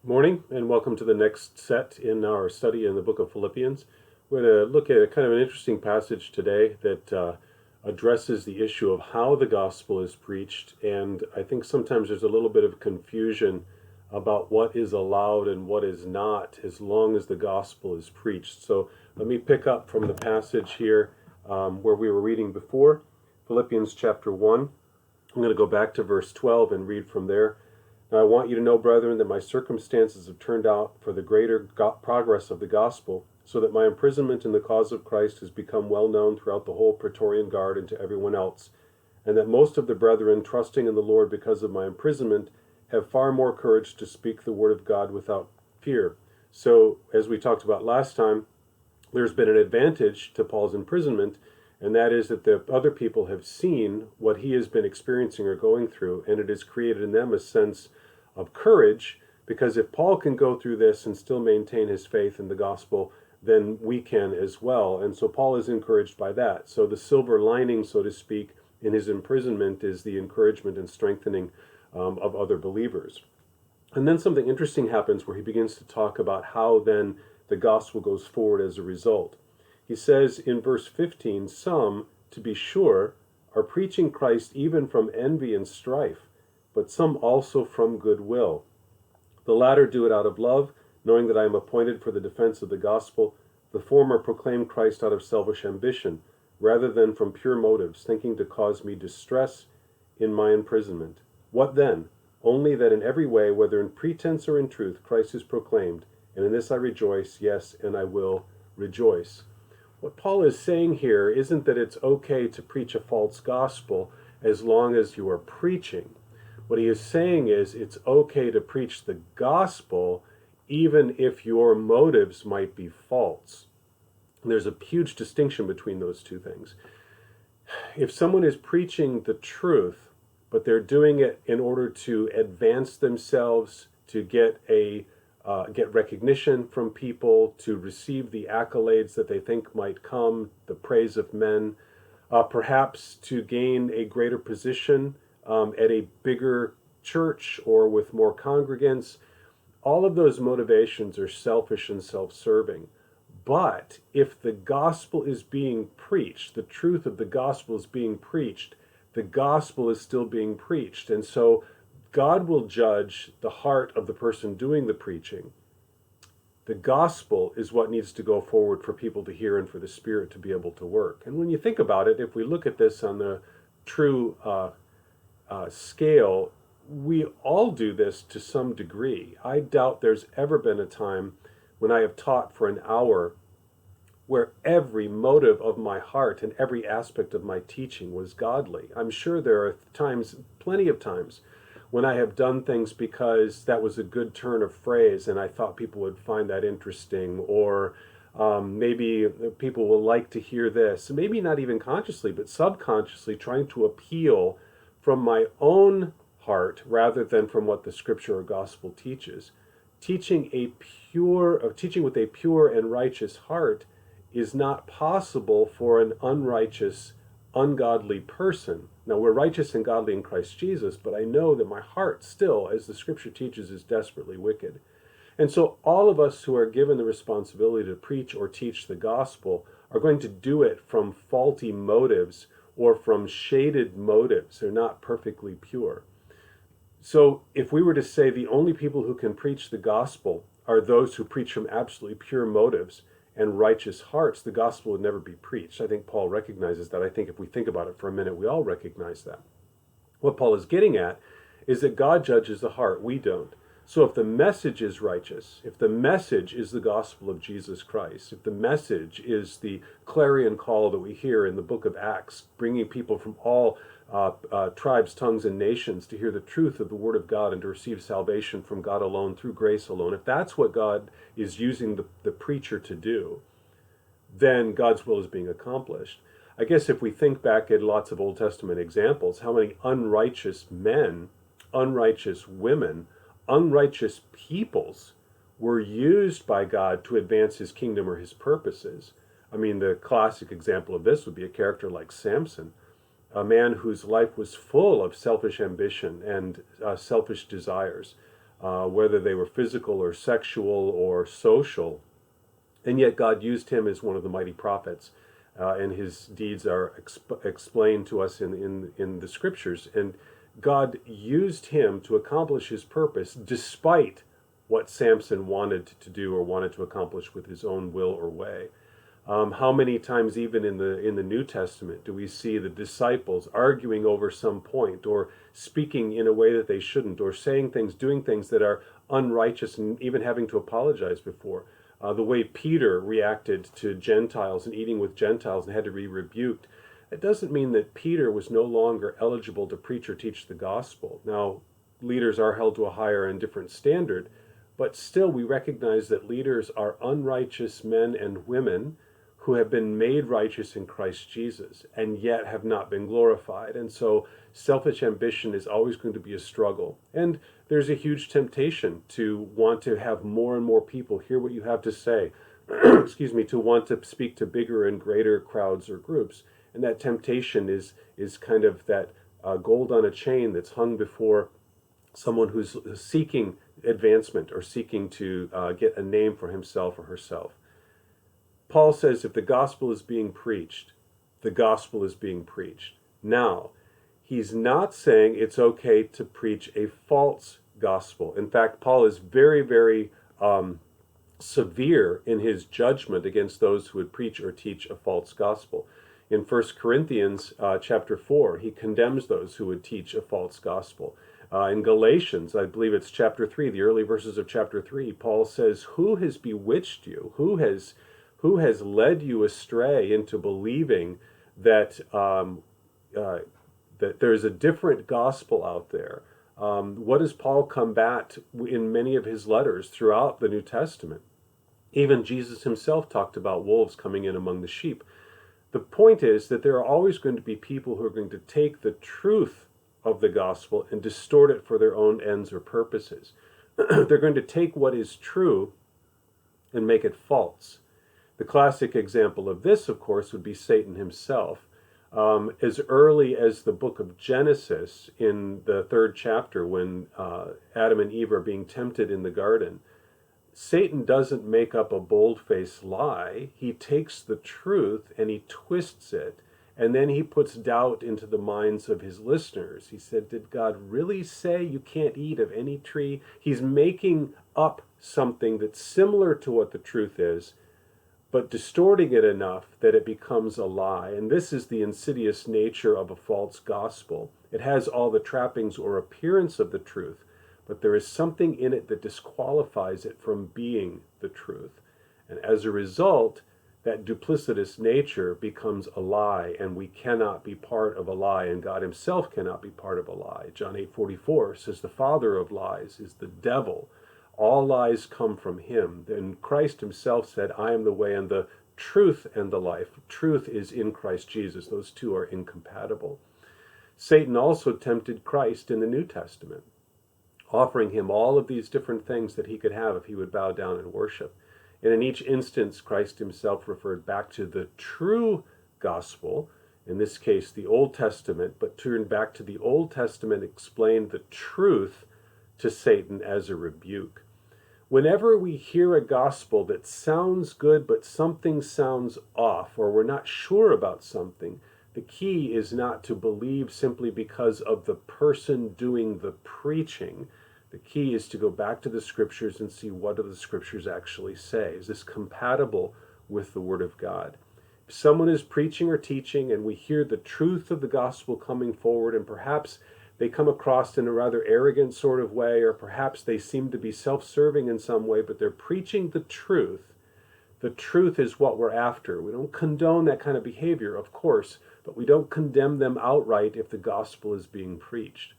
Morning, and welcome to the next set in our study in the book of Philippians. We're going to look at a kind of an interesting passage today that addresses the issue of how the gospel is preached, and I think sometimes there's a little bit of confusion about what is allowed and what is not as long as the gospel is preached. So let me pick up from the passage here where we were reading before, Philippians chapter 1. I'm going to go back to verse 12 and read from there. Now I want you to know, brethren, that my circumstances have turned out for the greater progress of the gospel, so that my imprisonment in the cause of Christ has become well known throughout the whole Praetorian Guard and to everyone else, and that most of the brethren, trusting in the Lord because of my imprisonment, have far more courage to speak the word of God without fear. So, as we talked about last time, there's been an advantage to Paul's imprisonment, and that is that the other people have seen what he has been experiencing or going through, and it has created in them a sense of courage, because if Paul can go through this and still maintain his faith in the gospel, then we can as well. And so Paul is encouraged by that. So the silver lining, so to speak, in his imprisonment is the encouragement and strengthening of other believers. And then something interesting happens where he begins to talk about how then the gospel goes forward as a result. He says in verse 15, some, to be sure, are preaching Christ even from envy and strife, but some also from goodwill. The latter do it out of love, knowing that I am appointed for the defense of the gospel. The former proclaim Christ out of selfish ambition, rather than from pure motives, thinking to cause me distress in my imprisonment. What then? Only that in every way, whether in pretense or in truth, Christ is proclaimed, and in this I rejoice, yes, and I will rejoice. What Paul is saying here isn't that it's okay to preach a false gospel as long as you are preaching. What he is saying is it's okay to preach the gospel even if your motives might be false. And there's a huge distinction between those two things. If someone is preaching the truth, but they're doing it in order to advance themselves, to get recognition from people, to receive the accolades that they think might come, the praise of men, perhaps to gain a greater position at a bigger church or with more congregants. All of those motivations are selfish and self-serving. But if the gospel is being preached, the truth of the gospel is being preached, the gospel is still being preached. And so God will judge the heart of the person doing the preaching. The gospel is what needs to go forward for people to hear and for the Spirit to be able to work. And when you think about it, if we look at this on the true scale, we all do this to some degree. I doubt there's ever been a time when I have taught for an hour where every motive of my heart and every aspect of my teaching was godly. I'm sure there are times, plenty of times, when I have done things because that was a good turn of phrase and I thought people would find that interesting, or maybe people will like to hear this, maybe not even consciously, but subconsciously trying to appeal from my own heart rather than from what the scripture or gospel teaches. Teaching with a pure and righteous heart is not possible for an unrighteous, ungodly person. Now, we're righteous and godly in Christ Jesus, but I know that my heart still, as the scripture teaches, is desperately wicked. And so all of us who are given the responsibility to preach or teach the gospel are going to do it from faulty motives or from shaded motives. They're not perfectly pure. So if we were to say the only people who can preach the gospel are those who preach from absolutely pure motives and righteous hearts, the gospel would never be preached. I think Paul recognizes that. I think if we think about it for a minute, we all recognize that. What Paul is getting at is that God judges the heart. We don't. So if the message is righteous, if the message is the gospel of Jesus Christ, if the message is the clarion call that we hear in the book of Acts, bringing people from all tribes, tongues, and nations to hear the truth of the Word of God and to receive salvation from God alone through grace alone, if that's what God is using the preacher to do, then God's will is being accomplished. I guess if we think back at lots of Old Testament examples, how many unrighteous men, unrighteous women, unrighteous peoples were used by God to advance his kingdom or his purposes. I mean, the classic example of this would be a character like Samson, a man whose life was full of selfish ambition and selfish desires. whether they were physical or sexual or social. And yet God used him as one of the mighty prophets, and his deeds are explained to us in the scriptures. And God used him to accomplish his purpose despite what Samson wanted to do or wanted to accomplish with his own will or way. How many times, even in the New Testament, do we see the disciples arguing over some point, or speaking in a way that they shouldn't, or saying things, doing things that are unrighteous, and even having to apologize before? The way Peter reacted to Gentiles and eating with Gentiles and had to be rebuked. It doesn't mean that Peter was no longer eligible to preach or teach the gospel. Now, leaders are held to a higher and different standard, but still we recognize that leaders are unrighteous men and women who have been made righteous in Christ Jesus and yet have not been glorified. And so selfish ambition is always going to be a struggle. And there's a huge temptation to want to have more and more people hear what you have to say, excuse me, to want to speak to bigger and greater crowds or groups. And that temptation is kind of that gold on a chain that's hung before someone who's seeking advancement or seeking to get a name for himself or herself. Paul says if the gospel is being preached, the gospel is being preached. Now, he's not saying it's okay to preach a false gospel. In fact, Paul is very, very severe in his judgment against those who would preach or teach a false gospel. In 1 Corinthians chapter 4, he condemns those who would teach a false gospel. In Galatians, I believe it's chapter 3, the early verses of chapter 3, Paul says, who has bewitched you? Who has led you astray into believing that that there's a different gospel out there? What does Paul combat in many of his letters throughout the New Testament? Even Jesus himself talked about wolves coming in among the sheep. The point is that there are always going to be people who are going to take the truth of the gospel and distort it for their own ends or purposes. They're going to take what is true and make it false. The classic example of this, of course, would be Satan himself. As early as the book of Genesis, in the 3rd chapter, when Adam and Eve are being tempted in the garden, Satan doesn't make up a bold-faced lie. He takes the truth and he twists it, and then he puts doubt into the minds of his listeners. He said, did God really say you can't eat of any tree? He's making up something that's similar to what the truth is, but distorting it enough that it becomes a lie. And this is the insidious nature of a false gospel. It has all the trappings or appearance of the truth, but there is something in it that disqualifies it from being the truth. And as a result, that duplicitous nature becomes a lie, and we cannot be part of a lie, and God himself cannot be part of a lie. John 8:44 says the father of lies is the devil. All lies come from him. Then Christ himself said, I am the way and the truth and the life. Truth is in Christ Jesus. Those two are incompatible. Satan also tempted Christ in the New Testament, offering him all of these different things that he could have if he would bow down and worship. And in each instance, Christ himself referred back to the true gospel, in this case the Old Testament, but turned back to the Old Testament, explained the truth to Satan as a rebuke. Whenever we hear a gospel that sounds good, but something sounds off, or we're not sure about something, the key is not to believe simply because of the person doing the preaching. The key is to go back to the scriptures and see what do the scriptures actually say. Is this compatible with the Word of God? If someone is preaching or teaching and we hear the truth of the gospel coming forward, and perhaps they come across in a rather arrogant sort of way, or perhaps they seem to be self-serving in some way, but they're preaching the truth. The truth is what we're after. We don't condone that kind of behavior, of course, but we don't condemn them outright if the gospel is being preached.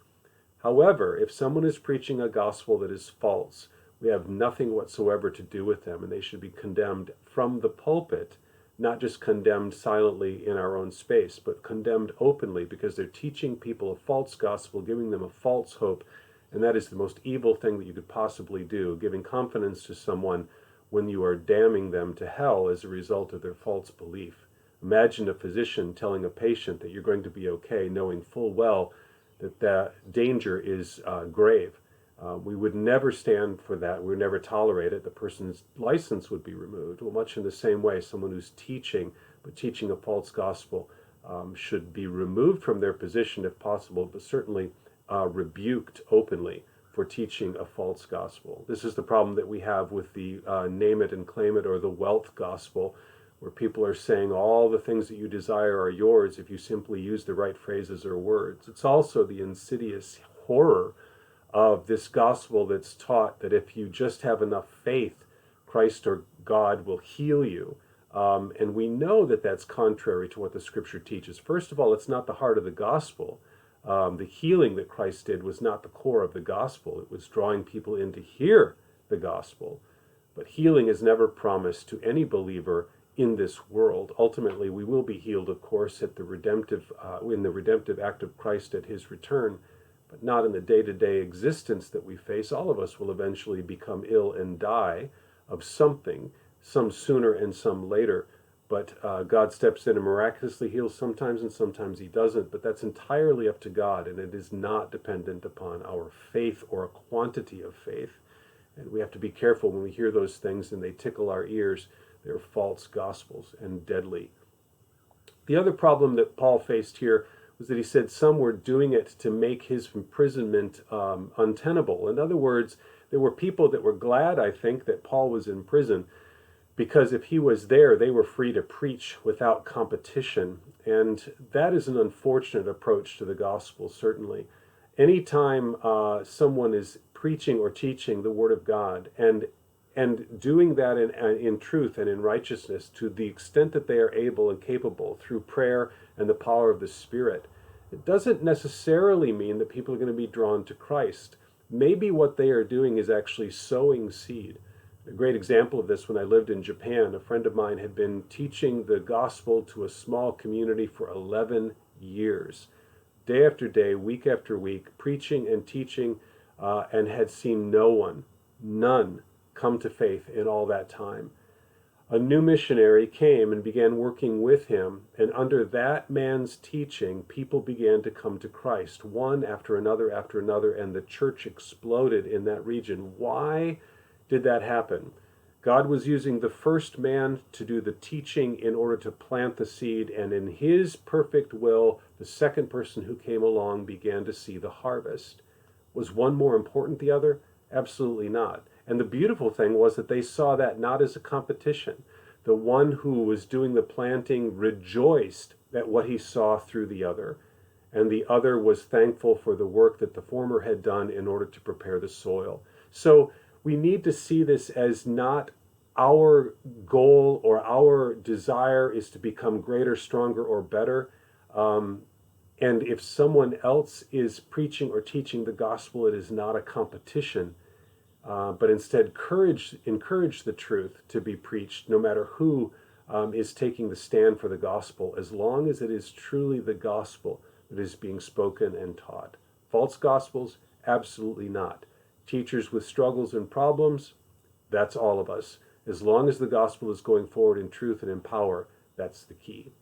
However, if someone is preaching a gospel that is false, we have nothing whatsoever to do with them, and they should be condemned from the pulpit, not just condemned silently in our own space, but condemned openly because they're teaching people a false gospel, giving them a false hope, and that is the most evil thing that you could possibly do, giving confidence to someone when you are damning them to hell as a result of their false belief. Imagine a physician telling a patient that you're going to be okay, knowing full well that the danger is grave. We would never stand for that. We would never tolerate it. The person's license would be removed. Well, much in the same way, someone who's teaching, but teaching a false gospel, should be removed from their position if possible, but certainly rebuked openly for teaching a false gospel. This is the problem that we have with the name it and claim it, or the wealth gospel, where people are saying all the things that you desire are yours if you simply use the right phrases or words. It's also the insidious horror of this gospel that's taught that if you just have enough faith, Christ or God will heal you. And we know that that's contrary to what the scripture teaches. First of all, it's not the heart of the gospel. The healing that Christ did was not the core of the gospel. It was drawing people in to hear the gospel. But healing is never promised to any believer in this world. Ultimately, we will be healed, of course, at the in the redemptive act of Christ at his return, but not in the day-to-day existence that we face. All of us will eventually become ill and die of something, some sooner and some later. But God steps in and miraculously heals sometimes, and sometimes he doesn't. But that's entirely up to God, and it is not dependent upon our faith or a quantity of faith. And we have to be careful when we hear those things and they tickle our ears. They're false gospels and deadly. The other problem that Paul faced here was that he said some were doing it to make his imprisonment untenable. In other words, there were people that were glad, I think, that Paul was in prison, because if he was there, they were free to preach without competition. And that is an unfortunate approach to the gospel, certainly. Anytime someone is preaching or teaching the Word of God and doing that in truth and in righteousness to the extent that they are able and capable through prayer and the power of the Spirit, it doesn't necessarily mean that people are going to be drawn to Christ. Maybe what they are doing is actually sowing seed. A great example of this, when I lived in Japan, a friend of mine had been teaching the gospel to a small community for 11 years, day after day, week after week, preaching and teaching, and had seen none, come to faith in all that time. A new missionary came and began working with him, and under that man's teaching, people began to come to Christ, one after another, and the church exploded in that region. Why did that happen? God was using the first man to do the teaching in order to plant the seed, and in his perfect will, the second person who came along began to see the harvest. Was one more important than the other? Absolutely not. And the beautiful thing was that they saw that not as a competition. The one who was doing the planting rejoiced at what he saw through the other, and the other was thankful for the work that the former had done in order to prepare the soil. So we need to see this as not our goal or our desire is to become greater, stronger, or better. And if someone else is preaching or teaching the gospel, it is not a competition. But instead encourage the truth to be preached, no matter who is taking the stand for the gospel, as long as it is truly the gospel that is being spoken and taught. False gospels? Absolutely not. Teachers with struggles and problems? That's all of us. As long as the gospel is going forward in truth and in power, that's the key.